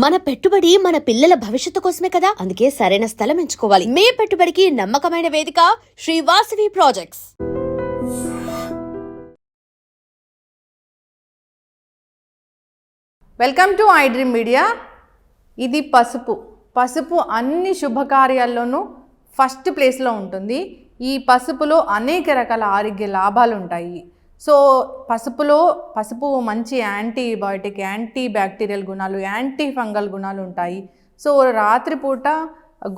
మన పెట్టుబడి మన పిల్లల భవిష్యత్తు కోసమే కదా, అందుకే సరైన స్థలం ఎంచుకోవాలి. మీ పెట్టుబడికి నమ్మకమైన వేదిక Shri Vasavi projects. Welcome to I dream media. ఇది పసుపు అన్ని శుభకార్యాల్లోనూ ఫస్ట్ ప్లేస్లో ఉంటుంది. ఈ పసుపులో అనేక రకాల ఆరోగ్య లాభాలు ఉంటాయి. సో పసుపు మంచి యాంటీబయాటిక్, యాంటీ బ్యాక్టీరియల్ గుణాలు, యాంటీ ఫంగల్ గుణాలు ఉంటాయి. సో రాత్రిపూట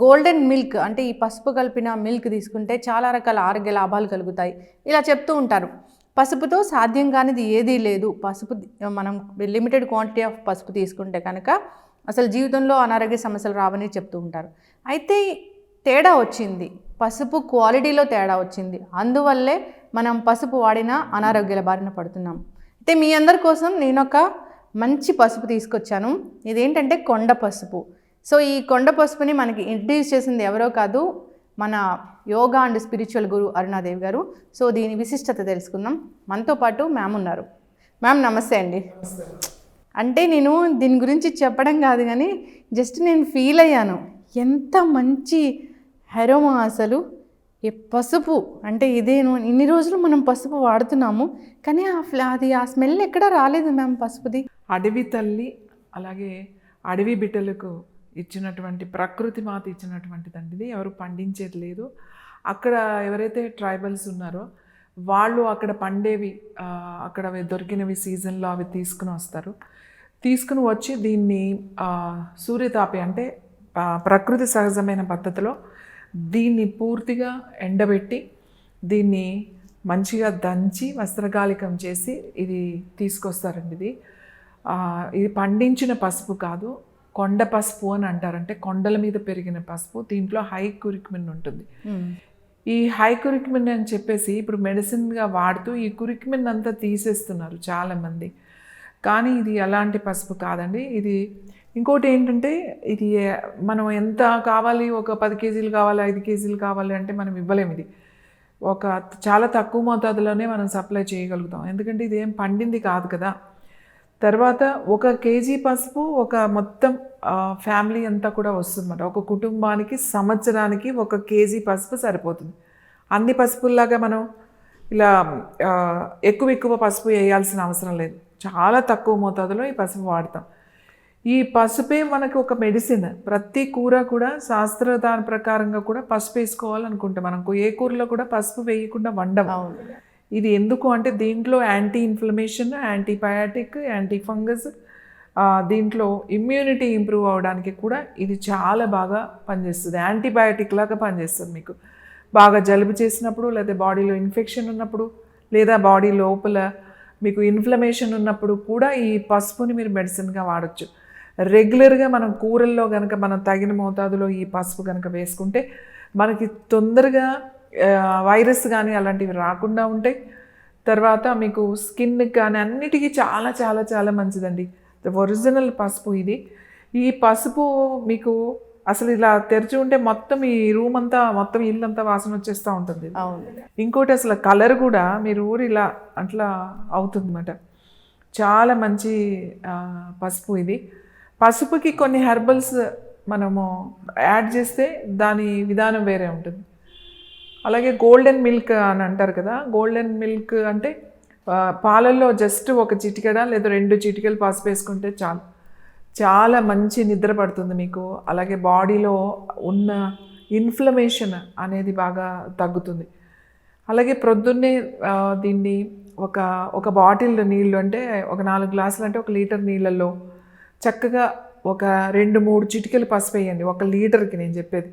గోల్డెన్ మిల్క్ అంటే ఈ పసుపు కలిపిన మిల్క్ తీసుకుంటే చాలా రకాల ఆరోగ్య లాభాలు కలుగుతాయి. ఇలా చెప్తూ ఉంటారు. పసుపుతో సాధ్యం కానిది ఏదీ లేదు. మనం లిమిటెడ్ క్వాంటిటీ ఆఫ్ పసుపు తీసుకుంటే కనుక అసలు జీవితంలో అనారోగ్య సమస్యలు రావని చెప్తూ ఉంటారు. అయితే తేడా వచ్చింది, పసుపు క్వాలిటీలో తేడా వచ్చింది. అందువల్లే మనం పసుపు వాడినా అనారోగ్యాల బారిన పడుతున్నాం. అయితే మీ అందరి కోసం నేను ఒక మంచి పసుపు తీసుకొచ్చాను. ఇదేంటంటే కొండ పసుపు. సో ఈ కొండ పసుపుని మనకి ఇంట్రడ్యూస్ చేసింది ఎవరో కాదు, మన యోగా అండ్ స్పిరిచువల్ గురు అరుణాదేవి గారు. సో దీని విశిష్టత తెలుసుకుందాం. మనతో పాటు మ్యామ్ ఉన్నారు. మ్యామ్ నమస్తే అండి. అంటే నేను దీని గురించి చెప్పడం కాదు కానీ జస్ట్ నేను ఫీల్ అయ్యాను, ఎంత మంచి అరోమా అసలు. ఈ పసుపు అంటే ఇదేను, ఇన్ని రోజులు మనం పసుపు వాడుతున్నాము కానీ ఆ స్మెల్ ఎక్కడా రాలేదు మ్యామ్ పసుపుది. అడవి తల్లి అలాగే అడవి బిడ్డలకు ఇచ్చినటువంటి ప్రకృతి మాత ఇచ్చినటువంటిదండి. ఇది ఎవరు పండించేది లేదు. అక్కడ ఎవరైతే ట్రైబల్స్ ఉన్నారో వాళ్ళు అక్కడ పండేవి, అక్కడ దొరికినవి సీజన్లో అవి తీసుకుని వచ్చి దీన్ని సూర్యతాపి అంటే ప్రకృతి సహజమైన పద్ధతిలో దీన్ని పూర్తిగా ఎండబెట్టి దీన్ని మంచిగా దంచి వస్త్రగాలికం చేసి ఇది తీసుకొస్తారండి. ఇది పండించిన పసుపు కాదు, కొండ పసుపు అని అంటారు. అంటే కొండల మీద పెరిగిన పసుపు. దీంట్లో హై కురిక్మిన్ ఉంటుంది. ఈ హై కురిక్మిన్ అని చెప్పేసి ఇప్పుడు మెడిసిన్గా వాడుతూ ఈ కురిక్మిన్ అంతా తీసేస్తున్నారు చాలామంది. కానీ ఇది అలాంటి పసుపు కాదండి. ఇది ఇంకోటి ఏంటంటే ఇది మనం ఎంత కావాలి, ఒక 10 కేజీలు కావాలి, 5 కేజీలు కావాలి అంటే మనం ఇవ్వలేము. ఇది చాలా తక్కువ మోతాదులోనే మనం సప్లై చేయగలుగుతాం, ఎందుకంటే ఇది ఏం పండింది కాదు కదా. తర్వాత 1 కేజీ పసుపు ఒక మొత్తం ఫ్యామిలీ అంతా కూడా వస్తుందన్నమాట. ఒక కుటుంబానికి సంవత్సరానికి 1 కేజీ పసుపు సరిపోతుంది. అన్ని పసుపుల్లాగా మనం ఇలా ఎక్కువ పసుపు వేయాల్సిన అవసరం లేదు. చాలా తక్కువ మోతాదులో ఈ పసుపు వాడతాం. ఈ పసుపే మనకు ఒక మెడిసిన్. ప్రతి కూర కూడా శాస్త్రదాని ప్రకారంగా కూడా పసుపు వేసుకోవాలనుకుంటాం. మనకు ఏ కూరలో కూడా పసుపు వేయకుండా వండం. ఇది ఎందుకు అంటే దీంట్లో anti inflammation, antibiotic, anti fungus, దీంట్లో ఇమ్యూనిటీ ఇంప్రూవ్ అవ్వడానికి కూడా ఇది చాలా బాగా పనిచేస్తుంది. యాంటీబయాటిక్ లాగా పనిచేస్తుంది. మీకు బాగా జలుబు చేసినప్పుడు, లేదా బాడీలో ఇన్ఫెక్షన్ ఉన్నప్పుడు, లేదా బాడీ లోపల మీకు ఇన్ఫ్లమేషన్ ఉన్నప్పుడు కూడా ఈ పసుపుని మీరు మెడిసిన్గా వాడచ్చు. రెగ్యులర్గా మనం కూరల్లో కనుక మనం తగిన మోతాదులో ఈ పసుపు కనుక వేసుకుంటే మనకి తొందరగా వైరస్ కానీ అలాంటివి రాకుండా ఉంటాయి. తర్వాత మీకు స్కిన్కి కానీ అన్నిటికీ చాలా చాలా చాలా మంచిదండి. ఒరిజినల్ పసుపు ఇది. ఈ పసుపు మీకు అసలు ఇలా తెరిచి ఉంటే మొత్తం ఈ రూమ్ అంతా, మొత్తం ఇల్లంతా వాసన వచ్చేస్తూ ఉంటుంది. ఇంకోటి అసలు కలర్ కూడా మీరు ఇలా అట్లా అవుతుంది అన్నమాట. చాలా మంచి పసుపు ఇది. పసుపుకి కొన్ని హెర్బల్స్ మనము యాడ్ చేస్తే దాని విధానం వేరే ఉంటుంది. అలాగే గోల్డెన్ మిల్క్ అని అంటారు కదా. గోల్డెన్ మిల్క్ అంటే పాలల్లో జస్ట్ 1 చిటికెడ లేదా 2 చిటికెలు పసుపు వేసుకుంటే చాలు, చాలా మంచి నిద్ర పడుతుంది మీకు. అలాగే బాడీలో ఉన్న ఇన్ఫ్లమేషన్ అనేది బాగా తగ్గుతుంది. అలాగే ప్రొద్దున్నే దీన్ని ఒక బాటిల్ నీళ్ళు అంటే ఒక 4 గ్లాసులు అంటే 1 లీటర్ నీళ్ళల్లో చక్కగా ఒక 2-3 చిటికెలు పసుపు వేయండి 1 లీటర్కి నేను చెప్పేది.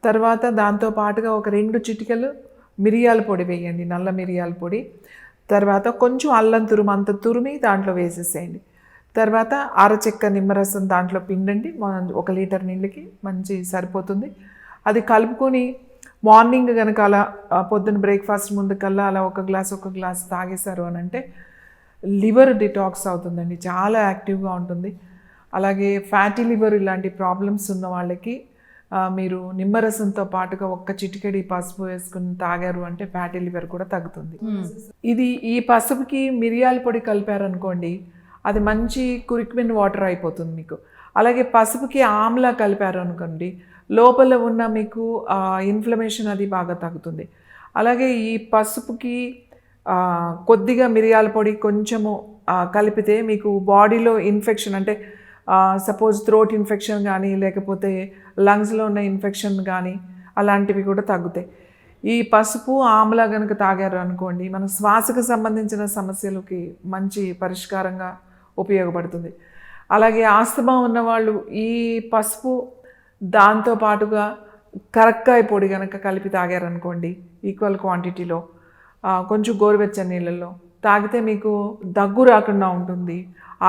తర్వాత దాంతో పాటుగా ఒక 2 చిటికెలు మిరియాల పొడి వేయండి, నల్ల మిరియాల పొడి. తర్వాత కొంచెం అల్లం అంత తురిమి దాంట్లో వేసేసేయండి. తర్వాత అరచెక్క నిమ్మరసం దాంట్లో పిండండి. 1 లీటర్ నీళ్ళకి మంచి సరిపోతుంది. అది కలుపుకొని మార్నింగ్ కనుక అలా పొద్దున్న బ్రేక్ఫాస్ట్ ముందుకల్లా అలా ఒక గ్లాస్ తాగేశారు అని అంటే లివర్ డిటాక్స్ అవుతుందండి, చాలా యాక్టివ్గా ఉంటుంది. అలాగే ఫ్యాటీ లివర్ ఇలాంటి ప్రాబ్లమ్స్ ఉన్న వాళ్ళకి మీరు నిమ్మరసంతో పాటుగా 1 చిటికెడి పసుపు వేసుకుని తాగారు అంటే ఫ్యాటీ లివర్ కూడా తగ్గుతుంది. ఈ పసుపుకి మిరియాల పొడి కలిపారనుకోండి, అది మంచి కురిక్మిన్ వాటర్ అయిపోతుంది మీకు. అలాగే పసుపుకి ఆమ్లా కలిపారు అనుకోండి, లోపల ఉన్న మీకు ఇన్ఫ్లమేషన్ అది బాగా తగ్గుతుంది. అలాగే ఈ పసుపుకి కొద్దిగా మిరియాల పొడి కొంచెము కలిపితే మీకు బాడీలో ఇన్ఫెక్షన్ అంటే సపోజ్ థ్రోట్ ఇన్ఫెక్షన్ కానీ లేకపోతే లంగ్స్లో ఉన్న ఇన్ఫెక్షన్ కానీ అలాంటివి కూడా తగ్గుతాయి. ఈ పసుపు ఆమ్లా కనుక తాగారు అనుకోండి, మన శ్వాసకు సంబంధించిన సమస్యలకి మంచి పరిష్కారంగా ఉపయోగపడుతుంది. అలాగే ఆస్తమా ఉన్నవాళ్ళు ఈ పసుపు దాంతో పాటుగా కరక్కాయ పొడి కనుక కలిపి తాగారనుకోండి ఈక్వల్ క్వాంటిటీలో కొంచెం గోరువెచ్చని నీళ్ళల్లో తాగితే మీకు దగ్గు రాకుండా ఉంటుంది,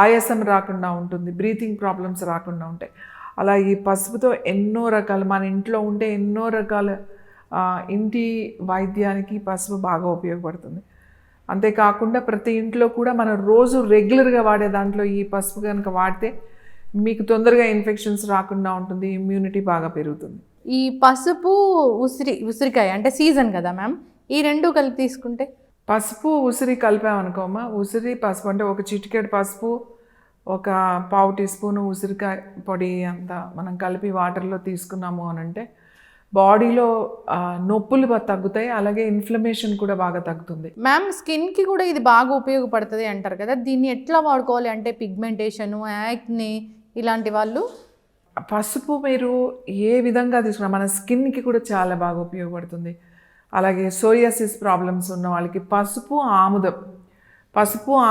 ఆయాసం రాకుండా ఉంటుంది, బ్రీతింగ్ ప్రాబ్లమ్స్ రాకుండా ఉంటాయి. అలా ఈ పసుపుతో ఎన్నో రకాల మన ఇంట్లో ఉండే ఎన్నో రకాల ఇంటి వైద్యానికి పసుపు బాగా ఉపయోగపడుతుంది. అంతేకాకుండా ప్రతి ఇంట్లో కూడా మనం రోజు రెగ్యులర్గా వాడే దాంట్లో ఈ పసుపు కనుక వాడితే మీకు తొందరగా ఇన్ఫెక్షన్స్ రాకుండా ఉంటుంది, ఇమ్యూనిటీ బాగా పెరుగుతుంది. ఈ పసుపు ఉసిరికాయ అంటే సీజన్ కదా మ్యామ్, ఈ రెండు కలిపి తీసుకుంటే పసుపు ఉసిరి కలిపామనుకోమా, ఉసిరి పసుపు అంటే ఒక చిటికెడు పసుపు ఒక పావు టీ స్పూను ఉసిరికాయ పొడి అంతా మనం కలిపి వాటర్లో తీసుకున్నాము అని అంటే బాడీలో నొప్పులు తగ్గుతాయి, అలాగే ఇన్ఫ్లమేషన్ కూడా బాగా తగ్గుతుంది. మ్యామ్ స్కిన్కి కూడా ఇది బాగా ఉపయోగపడుతుంది అంటారు కదా, దీన్ని ఎట్లా వాడుకోవాలి అంటే పిగ్మెంటేషను, యాక్నే ఇలాంటి వాళ్ళు? పసుపు మీరు ఏ విధంగా తీసుకున్నా మన స్కిన్కి కూడా చాలా బాగా ఉపయోగపడుతుంది. అలాగే సోరియాసిస్ ప్రాబ్లమ్స్ ఉన్న వాళ్ళకి పసుపు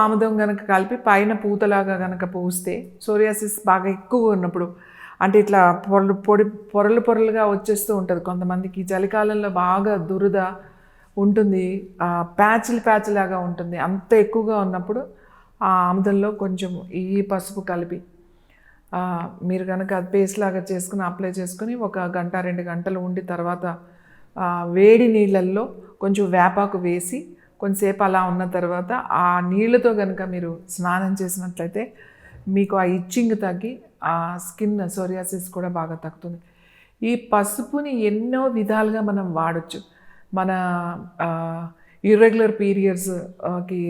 ఆముదం కనుక కలిపి పైన పూతలాగా కనుక పూస్తే సోరియాసిస్ బాగా ఎక్కువ ఉన్నప్పుడు అంటే ఇట్లా పొరలుగా వచ్చేస్తూ ఉంటుంది కొంతమందికి, చలికాలంలో బాగా దురద ఉంటుంది, ప్యాచ్ లాగా ఉంటుంది, అంత ఎక్కువగా ఉన్నప్పుడు ఆ ఆముదంలో కొంచెం ఈ పసుపు కలిపి మీరు కనుక అది పేస్ట్ లాగా చేసుకుని అప్లై చేసుకుని 1 గంట 2 గంటలు ఉండి తర్వాత వేడి నీళ్ళల్లో కొంచెం వేపాకు వేసి కొంచెంసేపు అలా ఉన్న తర్వాత ఆ నీళ్ళతో కనుక మీరు స్నానం చేసినట్లయితే మీకు ఆ ఇచ్చింగ్ తగ్గి ఆ స్కిన్ సోరియాసిస్ కూడా బాగా తగ్గుతుంది. ఈ పసుపుని ఎన్నో విధాలుగా మనం వాడచ్చు. మన ఇర్రెగ్యులర్ పీరియడ్స్కి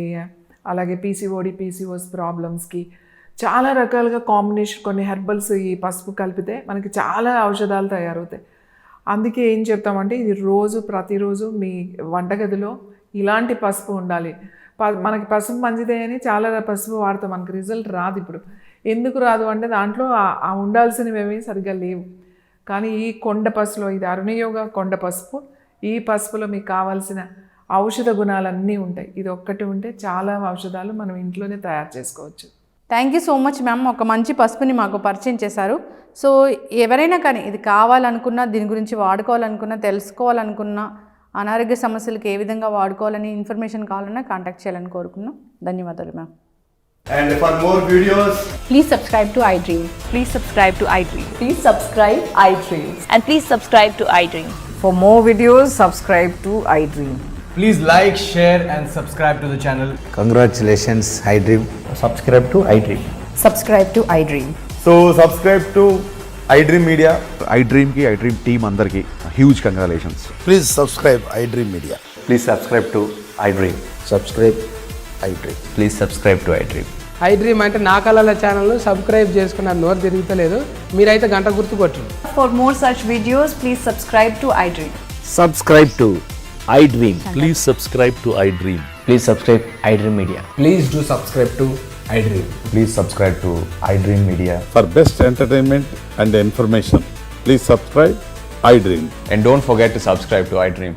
అలాగే పీసీఓస్ ప్రాబ్లమ్స్కి చాలా రకాలుగా కాంబినేషన్ కొన్ని హెర్బల్స్ ఈ పసుపు కలిపితే మనకి చాలా ఔషధాలు తయారవుతాయి. అందుకే ఏం చెప్తామంటే ఇది ప్రతిరోజు మీ వంటగదిలో ఇలాంటి పసుపు ఉండాలి. మనకి పసుపు మంచిదే అని చాలా పసుపు వాడతాం, మనకి రిజల్ట్ రాదు. ఇప్పుడు ఎందుకు రాదు అంటే దాంట్లో ఆ ఉండాల్సినవి ఏమీ సరిగ్గా లేవు. కానీ ఈ కొండ పసుపులో, ఇది అరుణయోగ కొండ పసుపు, ఈ పసుపులో మీకు కావాల్సిన ఔషధ గుణాలన్నీ ఉంటాయి. ఇది ఒక్కటి ఉంటే చాలా ఔషధాలు మనం ఇంట్లోనే తయారు చేసుకోవచ్చు. Thank you so much ma'am, ఒక మంచి పసుపుని మాకు పరిచయం చేశారు. సో ఎవరైనా కానీ ఇది కావాలనుకున్నా, దీని గురించి వాడుకోవాలనుకున్నా, తెలుసుకోవాలనుకున్నా, అనారోగ్య సమస్యలకు ఏ విధంగా వాడుకోవాలని ఇన్ఫర్మేషన్ కావాలన్నా కాంటాక్ట్ చేయాలని కోరుకున్నాం. ధన్యవాదాలు ma'am. And for more videos, Please subscribe to iDream. Please subscribe to iDream. Please subscribe iDream. And please subscribe to iDream. For more videos, subscribe to iDream. please like, share and subscribe to the channel. Congratulations, iDream. Subscribe to iDream. Subscribe to iDream. So subscribe to iDream Media. iDream ki iDream team andarki huge congratulations. Please subscribe iDream Media. Please subscribe to iDream. Subscribe iDream. Please subscribe to iDream. iDream అంటే నా కళల ఛానల్ను subscribe చేసుకున్నారు, నోరు తిరుగుతలేదు, మీరైతే గంట గుర్తు కొట్టండి. For more such videos, please subscribe to iDream. Subscribe to iDream. Please subscribe to iDream. Please subscribe iDream Media. Please do subscribe to iDream. Please subscribe to iDream Media. For best entertainment and information, please subscribe iDream. And don't forget to subscribe to iDream.